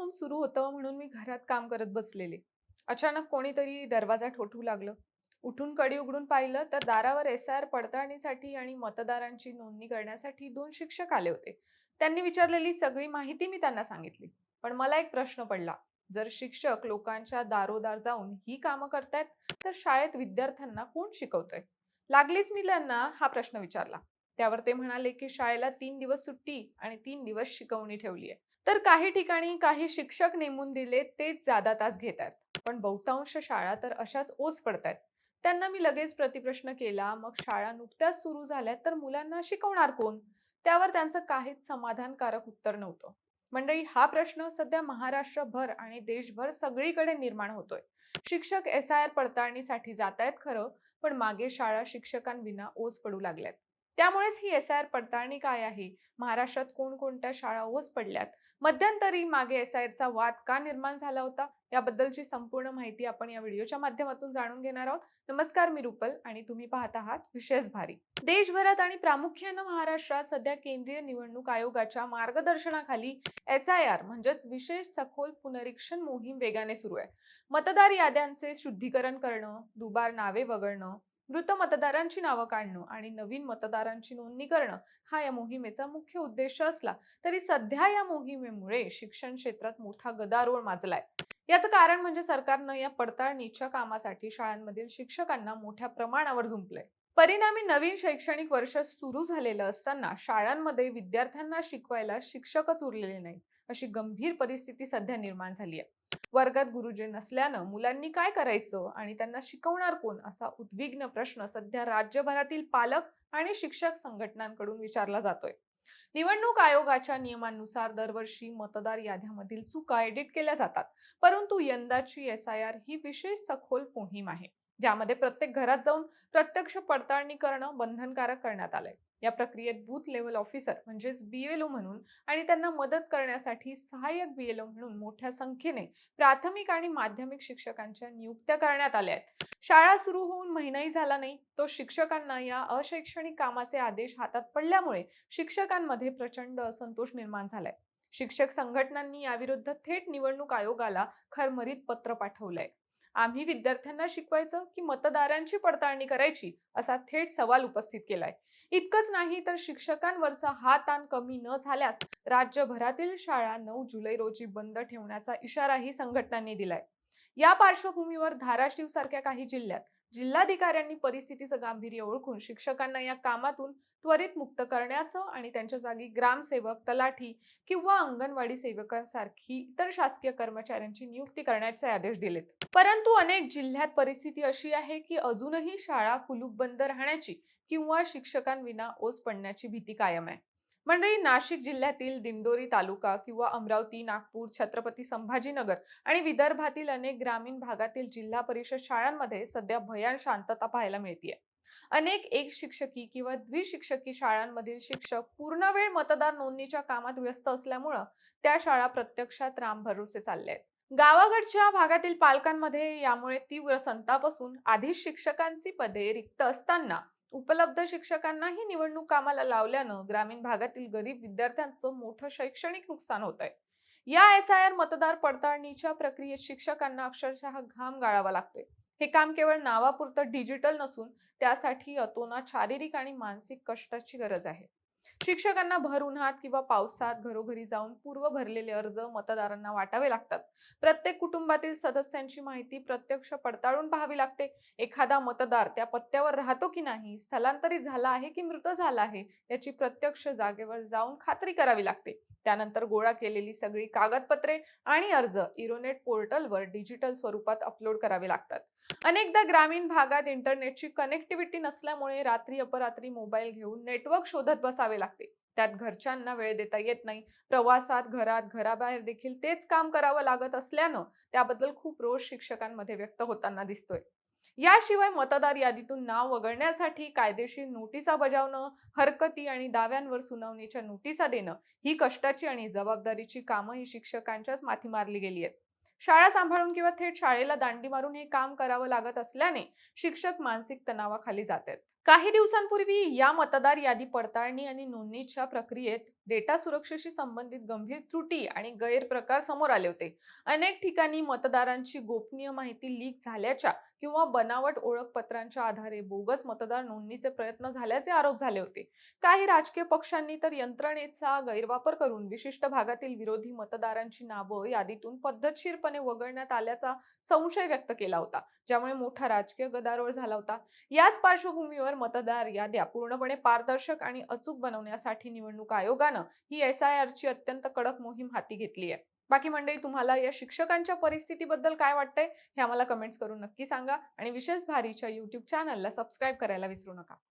Home सुरू होतं म्हणून मी घरात काम करत बसलेले. अचानक कोणीतरी दरवाजा ठोठवू लागलं. उठून कडी उघडून पाहिलं तर दारावर एसआयआर पडताळणीसाठी आणि मतदारांची नोंदणी करण्यासाठी दोन शिक्षक आले होते. त्यांनी विचारलेली सगळी माहिती मी त्यांना सांगितली. पण मला एक प्रश्न पडला. जर शिक्षक लोकांच्या दारोदार जाऊन ही कामं करतायत, तर शाळेत विद्यार्थ्यांना कोण शिकवतंय? लागलीच मी त्यांना हा प्रश्न विचारला. त्यावर ते म्हणाले की शाळेला 3 दिवस सुट्टी आणि 3 दिवस शिकवणी ठेवली आहे. तर काही ठिकाणी काही शिक्षक नेमून दिले तेच जादा तास घेत आहेत. पण बहुतांश शाळा तर अशाच ओस पडतायत. त्यांना मी लगेच प्रतिप्रश्न केला, मग शाळा नुकत्याच सुरू झाल्यात तर मुलांना शिकवणार कोण? त्यावर त्यांचं काहीच समाधानकारक उत्तर नव्हतं. मंडळी, हा प्रश्न सध्या महाराष्ट्रभर आणि देशभर सगळीकडे निर्माण होतोय. शिक्षक एसआयआर पडताळणीसाठी जात आहेत खरं, पण मागे शाळा शिक्षकांविना ओस पडू लागल्यात. त्यामुळेच ही एसआयआर पडताळणी काय आहे, महाराष्ट्रात कोणकोणत्या शाळा ओस पडल्यात, मध्यंतरी मागे एसआयआरचा वाद का निर्माण झाला होता, याबद्दलची संपूर्ण माहिती आपण या व्हिडिओच्या माध्यमातून जाणून घेणार आहोत. नमस्कार, मी रुपल आणि तुम्ही पाहत आहात विशेष भारी. देशभरात आणि प्रामुख्याने महाराष्ट्रात सध्या केंद्रीय निवडणूक आयोगाच्या मार्गदर्शनाखाली एसआयआर म्हणजेच विशेष सखोल पुनरीक्षण मोहीम वेगाने सुरू आहे. मतदार याद्यांचे शुद्धीकरण करणं, दुबार नावे वगळणं, मृत मतदारांची नावं काढणं आणि नवीन मतदारांची नोंदणी करणं हा या मोहिमेचा मुख्य उद्देश असला तरी सध्या या मोहिमेमुळे शिक्षण क्षेत्रात मोठा गदारोळ माजलाय. याचं कारण म्हणजे सरकारनं या पडताळणीच्या कामासाठी शाळांमधील शिक्षकांना मोठ्या प्रमाणावर झुंपलंय. परिणामी नवीन शैक्षणिक वर्ष सुरू झालेलं असताना शाळांमध्ये विद्यार्थ्यांना शिकवायला शिक्षकच उरलेले नाहीत, अशी गंभीर परिस्थिती सध्या निर्माण झाली आहे. वर्गात गुरुजी नसल्यानं मुलांनी काय करायचं आणि त्यांना शिकवणार कोण, असा उद्विग्न प्रश्न सध्या राज्यभरातील पालक आणि शिक्षक संघटनांकडून विचारला जातोय. निवडणूक आयोगाच्या नियमांनुसार दरवर्षी मतदार याद्यांमधील चुका एडिट केल्या जातात. परंतु यंदाची एसआयआर ही विशेष सखोल मोहीम आहे, ज्यामध्ये प्रत्येक घरात जाऊन प्रत्यक्ष पडताळणी करणं बंधनकारक करण्यात आलंय. या प्रक्रियेत बूथ लेव्हल ऑफिसर म्हणजेच बीएलओ म्हणून आणि त्यांना मदत करण्यासाठी सहाय्यक बीएलओ म्हणून मोठ्या संख्येने प्राथमिक आणि माध्यमिक शिक्षकांच्या नियुक्त्या करण्यात आल्या आहेत. शाळा सुरू होऊन महिनाही झाला नाही, तो शिक्षकांना या अशैक्षणिक कामाचे आदेश हातात पडल्यामुळे शिक्षकांमध्ये प्रचंड असंतोष निर्माण झालाय. शिक्षक संघटनांनी याविरुद्ध थेट निवडणूक आयोगाला खरमरीत पत्र पाठवलंय. आम्ही विद्यार्थ्यांना शिकवायचं की मतदारांची पडताळणी करायची, असा थेट सवाल उपस्थित केलाय. इतकंच नाही तर शिक्षकांवरचा हा ताण कमी न झाल्यास राज्यभरातील शाळा 9 जुलै रोजी बंद ठेवण्याचा इशाराही संघटनांनी दिलाय. या पार्श्वभूमीवर धाराशिव सारख्या काही जिल्ह्यात जिल्हाधिकाऱ्यांनी परिस्थितीचं गांभीर्य ओळखून शिक्षकांना या कामातून त्वरित मुक्त करण्याचं आणि त्यांच्या जागी ग्रामसेवक, तलाठी किंवा अंगणवाडी सेवकांसारखी इतर शासकीय कर्मचाऱ्यांची नियुक्ती करण्याचे आदेश दिलेत. परंतु अनेक जिल्ह्यात परिस्थिती अशी आहे की अजूनही शाळा कुलूप बंद राहण्याची किंवा शिक्षकांविना ओस पडण्याची भीती कायम आहे. मंडळी, नाशिक जिल्ह्यातील दिंडोरी तालुका किंवा अमरावती, नागपूर, छत्रपती संभाजीनगर आणि विदर्भातील अनेक ग्रामीण भागातील जिल्हा परिषद शाळांमध्ये सध्या भयान शांतता पाहायला मिळते. अनेक एक शिक्षकी किंवा द्विशिक्षकी शाळांमधील शिक्षक पूर्ण वेळ मतदार नोंदणीच्या कामात व्यस्त असल्यामुळं त्या शाळा प्रत्यक्षात रामभरोसे चालले आहेत. गावाकडच्या भागातील पालकांमध्ये यामुळे तीव्र संताप असून आधीच शिक्षकांची पदे रिक्त असताना उपलब्ध शिक्षकांनाही निवडणूक कामाला लावल्यानं ग्रामीण भागातील गरीब विद्यार्थ्यांचं मोठं शैक्षणिक नुकसान होत आहे. या एसआयआर मतदार पडताळणीच्या प्रक्रियेत शिक्षकांना अक्षरशः घाम गाळावा लागतोय. हे काम केवळ नावापुरतं डिजिटल नसून त्यासाठी अतोनात शारीरिक आणि मानसिक कष्टाची गरज आहे. शिक्षकांना भर उन्हात किंवा पावसात घरोघरी जाऊन पूर्व भरलेले अर्ज मतदारांना वाटावे लागतात. प्रत्येक कुटुंबातील सदस्यांची माहिती प्रत्यक्ष पडताळून पाहावी लागते. एखादा मतदार त्या पत्त्यावर राहतो की नाही, स्थलांतरित झाला आहे की मृत झाला आहे, याची प्रत्यक्ष जागेवर जाऊन खात्री करावी लागते. त्यानंतर गोळा केलेली सगळी कागदपत्रे आणि अर्ज इरोनेट पोर्टलवर डिजिटल स्वरूपात अपलोड करावे लागतात. अनेकदा ग्रामीण भागात इंटरनेटची कनेक्टिव्हिटी नसल्यामुळे रात्री अपरात्री मोबाईल घेऊन नेटवर्क शोधत बसावे लागते. त्यात घरच्यांना वेळ देता येत नाही. प्रवासात, घरात, घराबाहेर देखील तेच काम करावं लागत असल्यानं त्याबद्दल खूप रोष शिक्षकांमध्ये व्यक्त होताना दिसतोय. याशिवाय मतदार यादीतून नाव वगळण्यासाठी कायदेशीर नोटिसा बजावणं, हरकती आणि दाव्यांवर सुनावणीच्या नोटिसा देणं ही कष्टाची आणि जबाबदारीची कामं ही शिक्षकांच्याच माथी मारली गेली आहेत. शाळा सांभाळून किंवा थेट शाळेला दांडी मारून हे काम करावं लागत असल्याने शिक्षक मानसिक तणावाखाली जात आहेत. काही दिवसांपूर्वी या मतदार यादी पडताळणी आणि नोंदणीच्या प्रक्रियेत डेटा सुरक्षेशी संबंधित गंभीर त्रुटी आणि गैरप्रकार समोर आले होते. अनेक ठिकाणी मतदारांची गोपनीय माहिती लीक झाल्याच्या किंवा बनावट ओळखपत्रांच्या आधारे बोगस मतदार नोंदणीचे प्रयत्न झाल्याचे आरोप झाले होते. काही राजकीय पक्षांनी तर यंत्रणेचा गैरवापर करून विशिष्ट भागातील विरोधी मतदारांची नावं यादीतून पद्धतशीरपणे वगळण्यात आल्याचा संशय व्यक्त केला होता, ज्यामुळे मोठा राजकीय गदारोळ झाला होता. याच पार्श्वभूमीवर मतदार याद्या पूर्णपणे पारदर्शक आणि अचूक बनवण्यासाठी निवडणूक आयोगानं ही एसआयआरची अत्यंत कडक मोहीम हाती घेतली आहे. बाकी मंडळी, तुम्हाला या शिक्षकांच्या परिस्थितीबद्दल काय वाटतंय हे आम्हाला कमेंट्स करून नक्की सांगा आणि विशेष भारीच्या YouTube चॅनलला सबस्क्राईब करायला विसरू नका.